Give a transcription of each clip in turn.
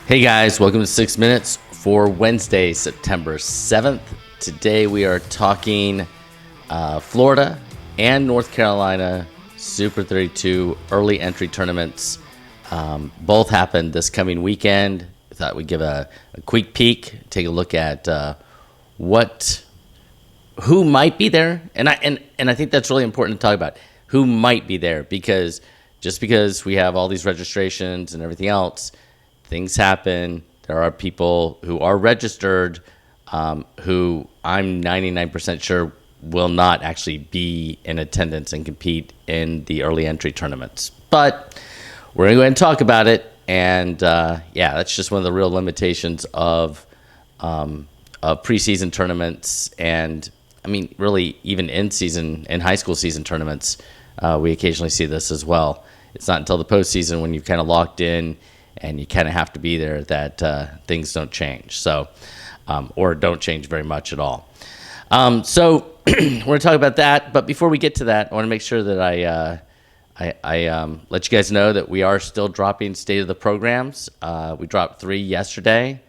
Hey guys, welcome to 6 Minutes for Wednesday, September 7th. Today we are talking Florida and North Carolina Super 32 early entry tournaments. Both happened this coming weekend. I thought we'd give a quick peek, take a look at who might be there. And I think that's really important to talk about. Who might be there, because just because we have all these registrations and everything else, things happen. There are people who are registered who I'm 99% sure will not actually be in attendance and compete in the early entry tournaments. But we're going to go ahead and talk about it. And that's just one of the real limitations of preseason tournaments. And I mean, really, even in high school season tournaments, we occasionally see this as well. It's not until the postseason, when you've kind of locked in and you kind of have to be there, that things don't change. So, or don't change very much at all. So we're going to talk about that. But before we get to that, I want to make sure that I let you guys know that we are still dropping state of the programs. We dropped 3 yesterday.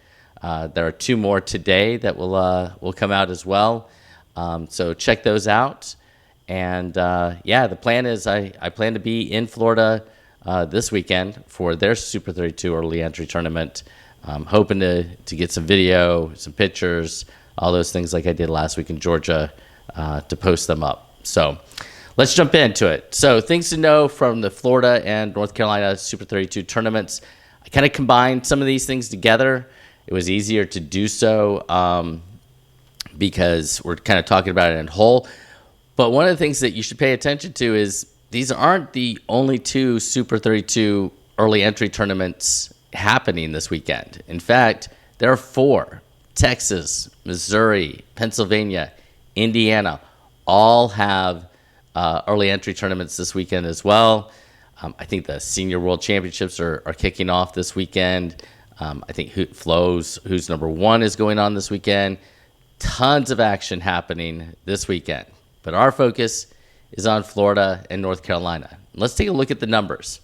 There are 2 more today that will come out as well. So check those out. And the plan is I plan to be in Florida this weekend for their Super 32 early entry tournament. Hoping to get some video, some pictures, all those things like I did last week in Georgia, to post them up. So let's jump into it. So things to know from the Florida and North Carolina Super 32 tournaments. I kind of combined some of these things together. It was easier to do so because we're kind of talking about it in whole. But one of the things that you should pay attention to is these aren't the only 2 Super 32 early entry tournaments happening this weekend. In fact, there are 4. Texas, Missouri, Pennsylvania, Indiana all have early entry tournaments this weekend as well. I think the Senior World Championships are kicking off this weekend. I think Who's Number 1 is going on this weekend. Tons of action happening this weekend. But our focus is on Florida and North Carolina. Let's take a look at the numbers.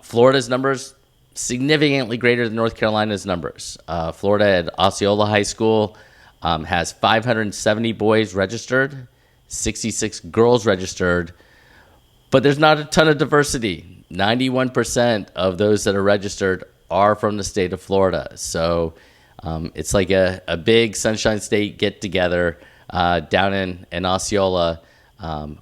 Florida's numbers significantly greater than North Carolina's numbers. Florida at Osceola High School has 570 boys registered, 66 girls registered, but there's not a ton of diversity. 91% of those that are registered are from the state of Florida. So it's like a big Sunshine State get-together down in Osceola.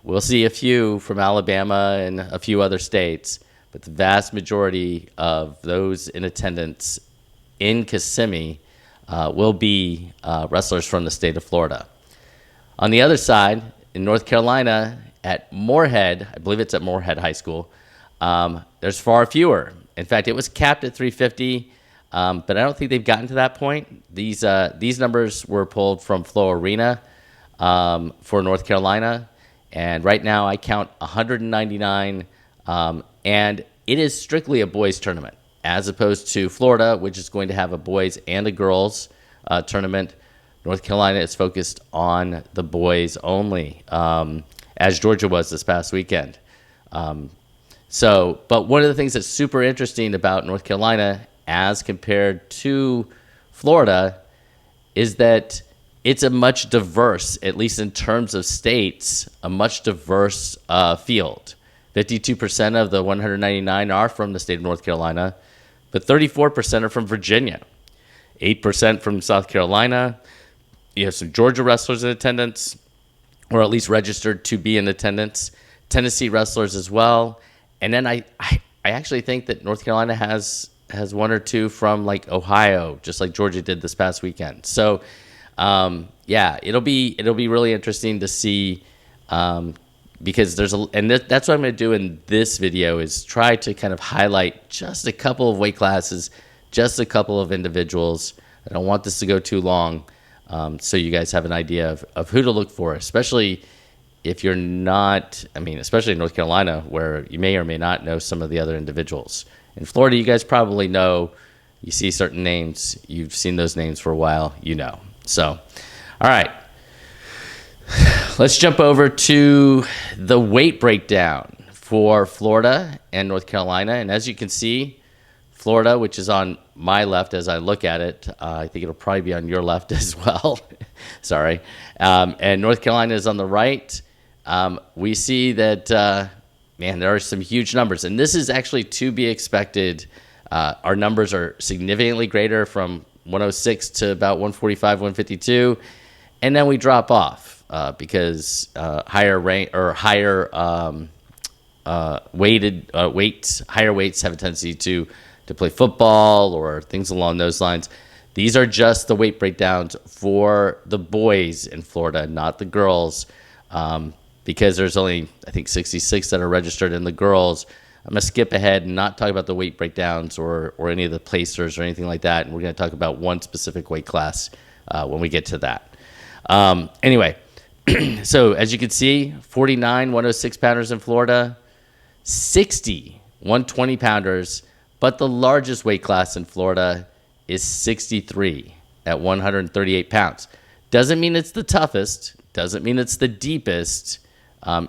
We'll see a few from Alabama and a few other states, but the vast majority of those in attendance in Kissimmee will be wrestlers from the state of Florida. On the other side, in North Carolina, at Morehead, I believe it's at Morehead High School, there's far fewer. In fact, it was capped at 350, but I don't think they've gotten to that point. These numbers were pulled from Flo Arena for North Carolina. And right now I count 199, and it is strictly a boys tournament, as opposed to Florida, which is going to have a boys and a girls tournament. North Carolina is focused on the boys only, as Georgia was this past weekend. But one of the things that's super interesting about North Carolina as compared to Florida is that it's a much diverse, at least in terms of states, a much diverse field. 52% of the 199 are from the state of North Carolina, but 34% are from Virginia, 8% from South Carolina. You have some Georgia wrestlers in attendance, or at least registered to be in attendance. Tennessee wrestlers as well. And then I actually think that North Carolina has 1 or 2 from like Ohio, just like Georgia did this past weekend. So it'll be really interesting to see, because that's what I'm going to do in this video, is try to kind of highlight just a couple of weight classes, just a couple of individuals. I don't want this to go too long, so you guys have an idea of who to look for, especially if you're not, especially in North Carolina, where you may or may not know some of the other individuals. In Florida, you guys probably know. You see certain names, you've seen those names for a while, you know. So, all right, let's jump over to the weight breakdown for Florida and North Carolina. And as you can see, Florida, which is on my left as I look at it. I think it'll probably be on your left as well. Sorry. And North Carolina is on the right. We see that, man, there are some huge numbers. And this is actually to be expected. Our numbers are significantly greater from 106 to about 145, 152. And then we drop off because higher weights have a tendency to play football or things along those lines. These are just the weight breakdowns for the boys in Florida, not the girls, because there's only, I think, 66 that are registered in the girls. I'm going to skip ahead and not talk about the weight breakdowns or any of the placers or anything like that, and we're going to talk about one specific weight class when we get to that. Anyway, so as you can see, 49 106-pounders in Florida, 60 120-pounders, but the largest weight class in Florida is 63 at 138 pounds. Doesn't mean it's the toughest, doesn't mean it's the deepest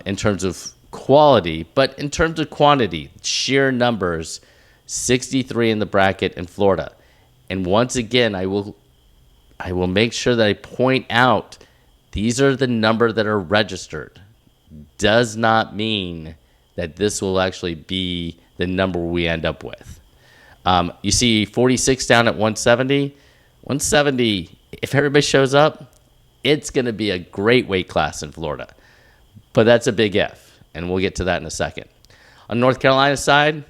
in terms of quality, but in terms of quantity, sheer numbers, 63 in the bracket in Florida. And once again, I will make sure that I point out these are the number that are registered. Does not mean that this will actually be the number we end up with. You see 46 down at 170. 170, if everybody shows up, it's going to be a great weight class in Florida. But that's a big if, and we'll get to that in a second. On North Carolina side,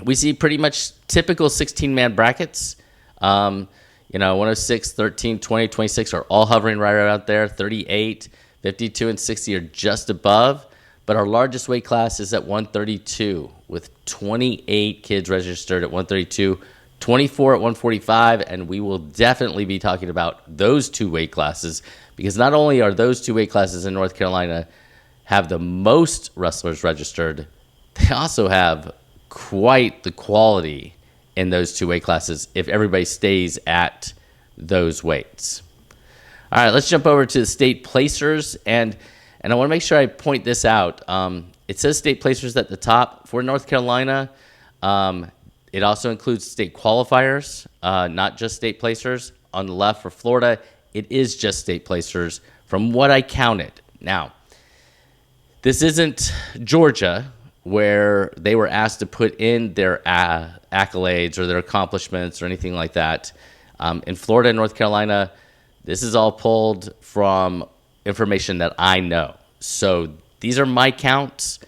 we see pretty much typical 16-man brackets. 106, 13, 20, 26 are all hovering right out there. 38, 52, and 60 are just above. But our largest weight class is at 132, with 28 kids registered at 132, 24 at 145, and we will definitely be talking about those two weight classes, because not only are those two weight classes in North Carolina have the most wrestlers registered, they also have quite the quality in those two weight classes if everybody stays at those weights. All right, let's jump over to the state placers, and I want to make sure I point this out. It says state placers at the top for North Carolina. It also includes state qualifiers, not just state placers. On the left for Florida, it is just state placers from what I counted. Now, this isn't Georgia, where they were asked to put in their accolades or their accomplishments or anything like that. In Florida and North Carolina, this is all pulled from information that I know. So these are my counts.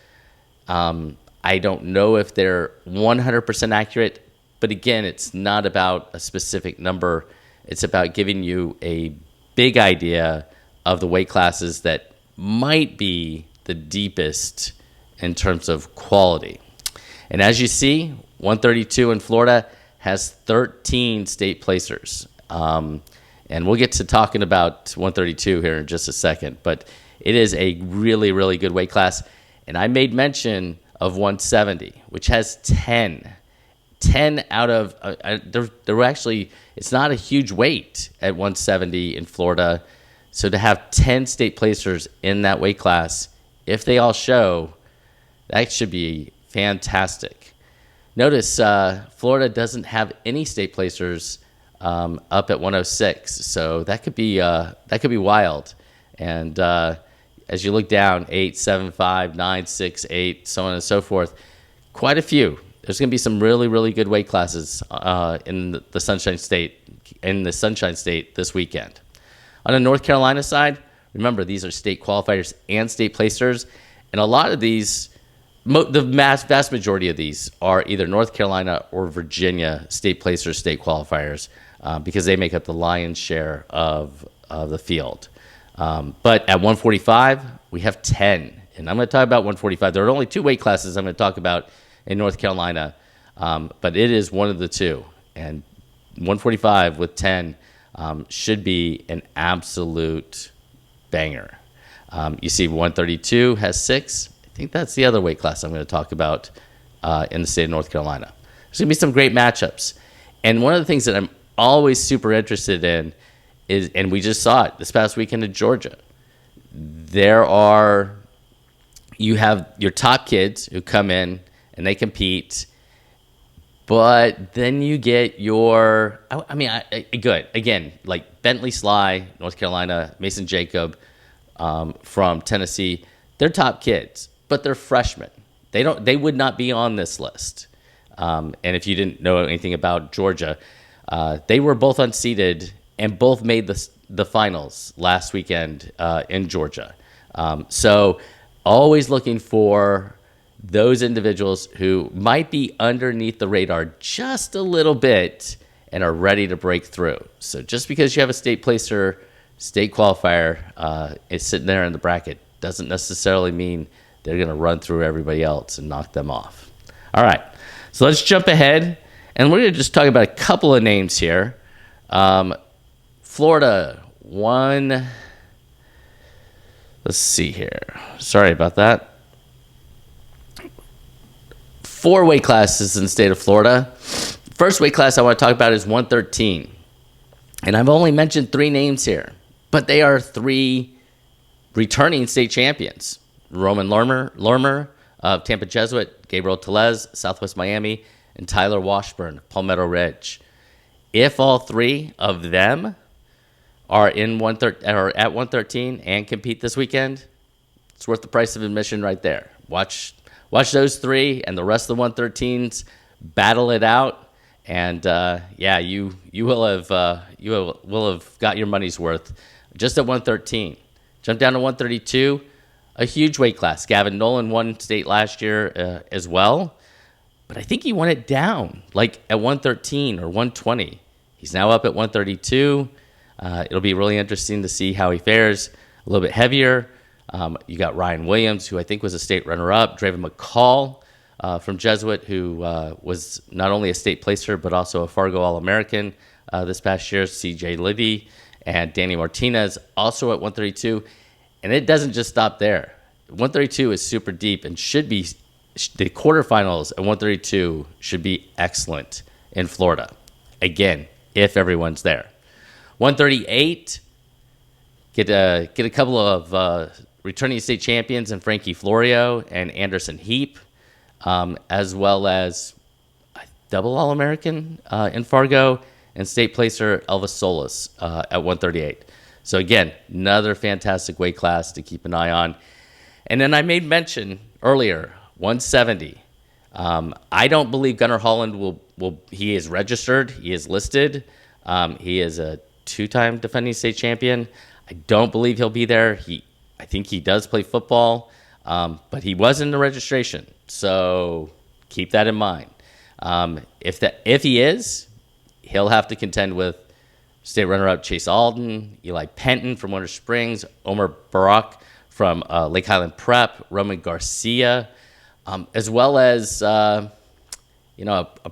I don't know if they're 100% accurate, but again, it's not about a specific number. It's about giving you a big idea of the weight classes that might be the deepest in terms of quality. And as you see, 132 in Florida has 13 state placers. And we'll get to talking about 132 here in just a second, but it is a really, really good weight class. And I made mention of 170, which has 10 out of, there were actually, it's not a huge weight at 170 in Florida. So to have 10 state placers in that weight class, if they all show, that should be fantastic. Notice Florida doesn't have any state placers up at 106, so that could be wild. And as you look down, 8, 7, 5, 9, 6, 8, so on and so forth, quite a few. There's going to be some really, really good weight classes in the Sunshine State this weekend. On the North Carolina side, remember these are state qualifiers and state placers, and a lot of these, the vast majority of these are either North Carolina or Virginia state placers, state qualifiers, because they make up the lion's share of the field. But at 145, we have 10. And I'm going to talk about 145. There are only two weight classes I'm going to talk about in North Carolina, but it is one of the two. And 145 with 10 should be an absolute banger. You see 132 has 6. I think that's the other weight class I'm going to talk about in the state of North Carolina. There's going to be some great matchups. And one of the things that I'm always super interested in is, and we just saw it this past weekend in Georgia, you have your top kids who come in and they compete, But then you get your, good. Again, like Bentley Sly, North Carolina, Mason Jacob from Tennessee. They're top kids, but they're freshmen. They would not be on this list. And if you didn't know anything about Georgia, they were both unseeded and both made the finals last weekend in Georgia. So always looking for those individuals who might be underneath the radar just a little bit and are ready to break through. So just because you have a state placer, state qualifier is sitting there in the bracket doesn't necessarily mean they're going to run through everybody else and knock them off. All right, so let's jump ahead, and we're going to just talk about a couple of names here. Florida won. Let's see here. Sorry about that. 4 weight classes in the state of Florida. First weight class I want to talk about is 113. And I've only mentioned 3 names here, but they are 3 returning state champions. Roman Lormer of Tampa Jesuit, Gabriel Telez, Southwest Miami, and Tyler Washburn, Palmetto Ridge. If all 3 of them are at 113 and compete this weekend, it's worth the price of admission right there. Watch those 3 and the rest of the 113s battle it out, and you will have got your money's worth just at 113. Jump down to 132, a huge weight class. Gavin Nolan won state last year as well, but I think he won it down like at 113 or 120. He's now up at 132. It'll be really interesting to see how he fares. A little bit heavier. You got Ryan Williams, who I think was a state runner-up. Draven McCall from Jesuit, who was not only a state placer, but also a Fargo All-American this past year. CJ Liddy and Danny Martinez also at 132. And it doesn't just stop there. 132 is super deep and should be, the quarterfinals at 132 should be excellent in Florida. Again, if everyone's there. 138, get a couple of returning state champions in Frankie Florio and Anderson Heap, as well as a double All-American in Fargo and state placer Elvis Solis at 138. So again, another fantastic weight class to keep an eye on. And then I made mention earlier, 170. I don't believe Gunnar Holland will. He is registered. He is listed. He is a 2-time defending state champion. I don't believe he'll be there. I think he does play football, but he was in the registration. So keep that in mind. If he is, he'll have to contend with state runner-up Chase Alden, Eli Penton from Winter Springs, Omar Barak from Lake Highland Prep, Roman Garcia, as well as a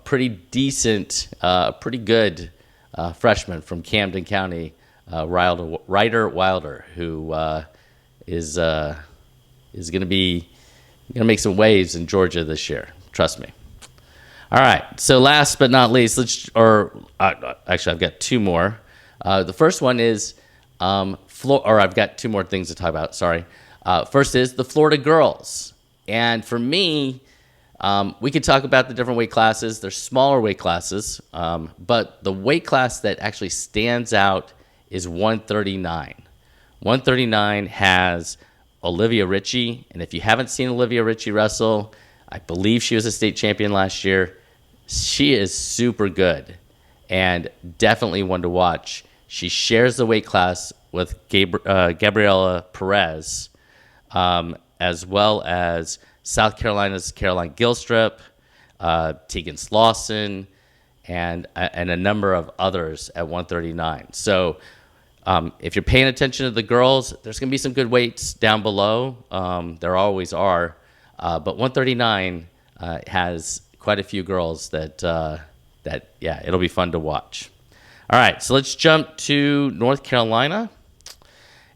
pretty decent, pretty good freshman from Camden County, Ryder Wilder, who is going to make some waves in Georgia this year. Trust me. All right. So last but not least, actually, I've got 2 more. The first one is I've got 2 more things to talk about. Sorry. First is the Florida girls, and for me, we could talk about the different weight classes. They're smaller weight classes, but the weight class that actually stands out is 139. 139 has Olivia Ritchie, and if you haven't seen Olivia Ritchie wrestle, I believe she was a state champion last year. She is super good and definitely one to watch. She shares the weight class with Gabriela Perez, as well as South Carolina's Caroline Gilstrip, Tegan Slauson, and a number of others at 139. So if you're paying attention to the girls, there's going to be some good weights down below. There always are. But 139 has quite a few girls that it'll be fun to watch. All right, so let's jump to North Carolina.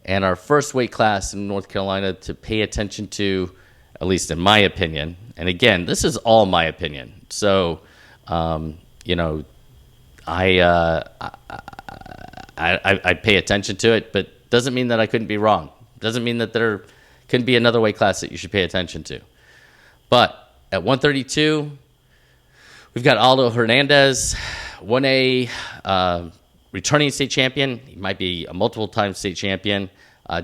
And our first weight class in North Carolina to pay attention to, at least in my opinion, and again, this is all my opinion. So, I pay attention to it, but doesn't mean that I couldn't be wrong. Doesn't mean that there couldn't be another weight class that you should pay attention to. But at 132, We've got Aldo Hernandez, 1A returning state champion. He might be a multiple-time state champion.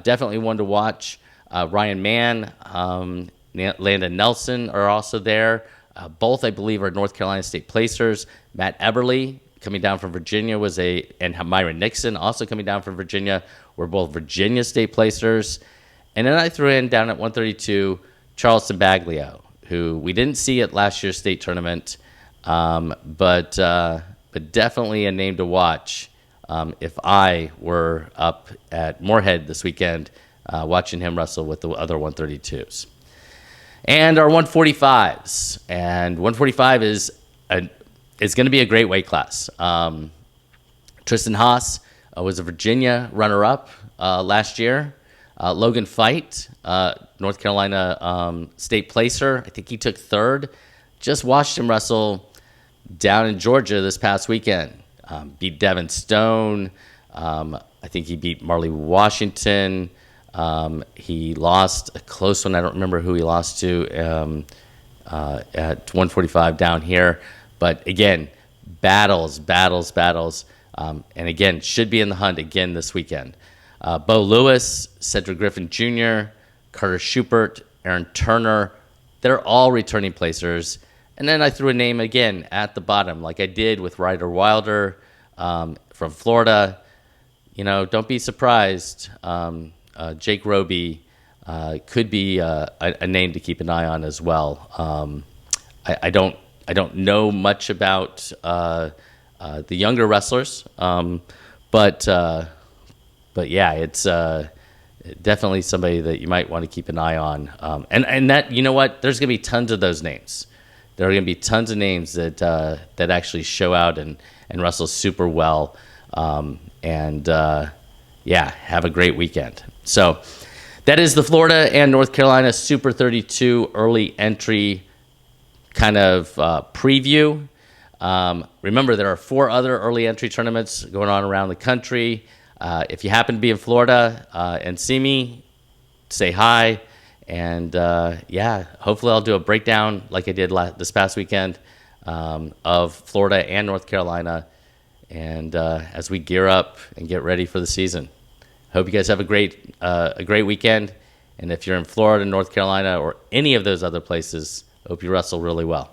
Definitely one to watch. Ryan Mann, Landon Nelson are also there. Both, I believe, are North Carolina state placers. Matt Eberly, coming down from Virginia, and Myron Nixon, also coming down from Virginia, were both Virginia state placers. And then I threw in down at 132 Charleston Baglio, who we didn't see at last year's state tournament, but definitely a name to watch if I were up at Morehead this weekend watching him wrestle with the other 132s. And our 145s. And 145 is going to be a great weight class. Tristan Haas was a Virginia runner-up last year. Logan Fight, North Carolina state placer. I think he took third. Just watched him wrestle down in Georgia this past weekend. Beat Devin Stone. I think he beat Marley Washington. He lost a close one. I don't remember who he lost to at 145 down here. But again, battles. And again, should be in the hunt again this weekend. Bo Lewis, Cedric Griffin Jr., Carter Schubert, Aaron Turner, they're all returning placers. And then I threw a name again at the bottom, like I did with Ryder Wilder from Florida. You know, don't be surprised. Jake Roby could be a name to keep an eye on as well. I don't know much about the younger wrestlers, but yeah, it's definitely somebody that you might want to keep an eye on. And that, you know what? There's going to be tons of those names. There are going to be tons of names that actually show out and wrestle super well. Yeah, have a great weekend. So that is the Florida and North Carolina Super 32 early entry kind of preview. Remember, there are 4 other early entry tournaments going on around the country. If you happen to be in Florida and see me, say hi. And yeah, hopefully I'll do a breakdown like I did this past weekend of Florida and North Carolina. And as we gear up and get ready for the season, hope you guys have a great weekend. And if you're in Florida, North Carolina, or any of those other places, hope you wrestle really well.